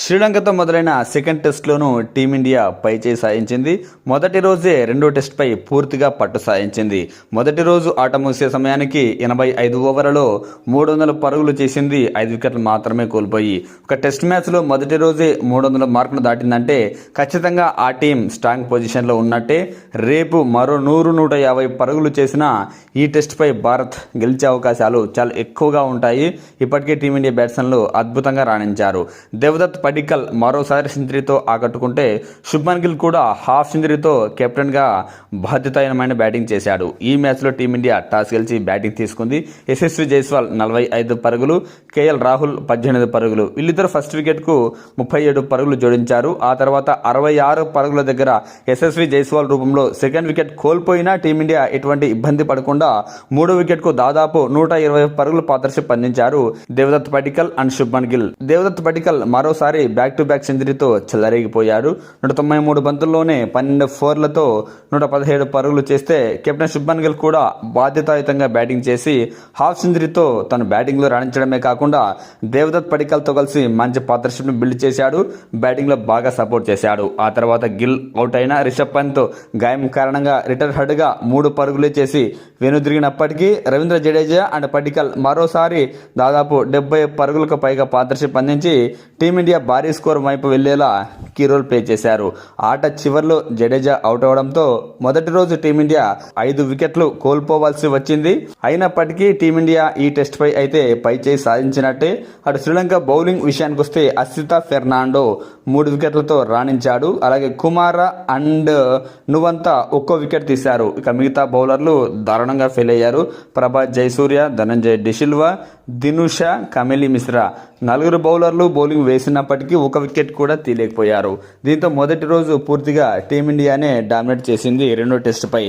శ్రీలంకతో మొదలైన second టెస్ట్లోనూ team India పైచేయి సాధించింది. మొదటి రోజే రెండో టెస్ట్పై పూర్తిగా పట్టు సాధించింది. మొదటి రోజు ఆట ముగిసే సమయానికి 85 ఓవర్లలో 300 పరుగులు చేసింది. 5 వికెట్లు మాత్రమే కోల్పోయి ఒక టెస్ట్ మ్యాచ్లో మొదటి రోజే 300 మార్కును దాటిందంటే ఖచ్చితంగా ఆ టీం స్ట్రాంగ్ పొజిషన్లో ఉన్నట్టే. రేపు మరో 100-150 పరుగులు చేసినా ఈ టెస్ట్పై భారత్ గెలిచే అవకాశాలు చాలా ఎక్కువగా ఉంటాయి. ఇప్పటికే టీమిండియా బ్యాట్స్మెన్లు అద్భుతంగా రాణించారు. దేవదత్ పడిక్కల్ మరోసారి సెంచరీతో ఆకట్టుకుంటే శుభ్మన్ గిల్ కూడా హాఫ్ సెంచరీతో కెప్టెన్గా బాధ్యతాయుతమైన బ్యాటింగ్ చేశాడు. ఈ మ్యాచ్లో టీమిండియా టాస్ గెలిచి బ్యాటింగ్ తీసుకుంది. యశస్వి జైస్వాల్ 45 పరుగులు, కేఎల్ రాహుల్ 18 పరుగులు. వీళ్ళిద్దరు ఫస్ట్ వికెట్కు 37 పరుగులు జోడించారు. ఆ తర్వాత 66 పరుగుల దగ్గర యశస్వి జైస్వాల్ రూపంలో సెకండ్ వికెట్ కోల్పోయినా టీమిండియా ఎటువంటి ఇబ్బంది పడకుండా మూడో వికెట్కు దాదాపు 120 పరుగులు పార్ట్నర్షిప్ అందించారు దేవదత్ పడిక్కల్ అండ్ శుభ్మన్ గిల్. దేవదత్ పడిక్కల్ మరోసారి బ్యాక్ టు బ్యాక్ సెంచరీతో చెలరేగిపోయాడు. 193 బంతుల్లోనే 12 ఫోర్లతో 117 పరుగులు చేస్తే కెప్టెన్ శుభ్మన్ గిల్ కూడా బాధ్యతాయుతంగా బ్యాటింగ్ చేసి హాఫ్ సెంచరీతో తను బ్యాటింగ్లో రాణించడమే కాకుండా దేవదత్ పడిక్కల్తో కలిసి మంచి పార్ట్నర్షిప్ను బిల్డ్ చేశాడు. బ్యాటింగ్లో బాగా సపోర్ట్ చేశాడు. ఆ తర్వాత గిల్ అవుట్ అయిన రిషబ్ పంత్ గాయం కారణంగా రిటైర్ హెడ్గా 3 పరుగులే చేసి వెనుదిరిగినప్పటికీ రవీంద్ర జడేజా అండ్ పడిక్కల్ మరోసారి దాదాపు 70 పరుగులకు పైగా పార్ట్నర్షిప్ అందించి టీమిండియా భారీ స్కోర్ వైపు వెళ్లేలా కీ రోల్ ప్లే చేశారు. ఆట చివర్లో జడేజా అవుట్ అవడంతో మొదటి రోజు టీమిండియా 5 వికెట్లు కోల్పోవాల్సి వచ్చింది. అయినప్పటికీ టీమిండియా ఈ టెస్ట్ పై అయితే పైచేయి సాధించినట్టే. అటు శ్రీలంక బౌలింగ్ విషయానికి వస్తే అసిత ఫెర్నాండో 3 వికెట్లతో రాణించాడు. అలాగే కుమార అండ్ నువంతా ఒక్కో వికెట్ తీశారు. ఇక మిగతా బౌలర్లు దారుణంగా ఫెయిల్ అయ్యారు. ప్రభాస్ జయసూర్య, ధనంజయ్ డిసిల్వా, దినుష, కమెలి మిశ్రా 4 బౌలర్లు బౌలింగ్ వేసినప్పటికీ 1 వికెట్ కూడా తీయలేకపోయారు. దీంతో మొదటి రోజు పూర్తిగా టీమిండియానే డామినేట్ చేసింది రెండో టెస్టుపై.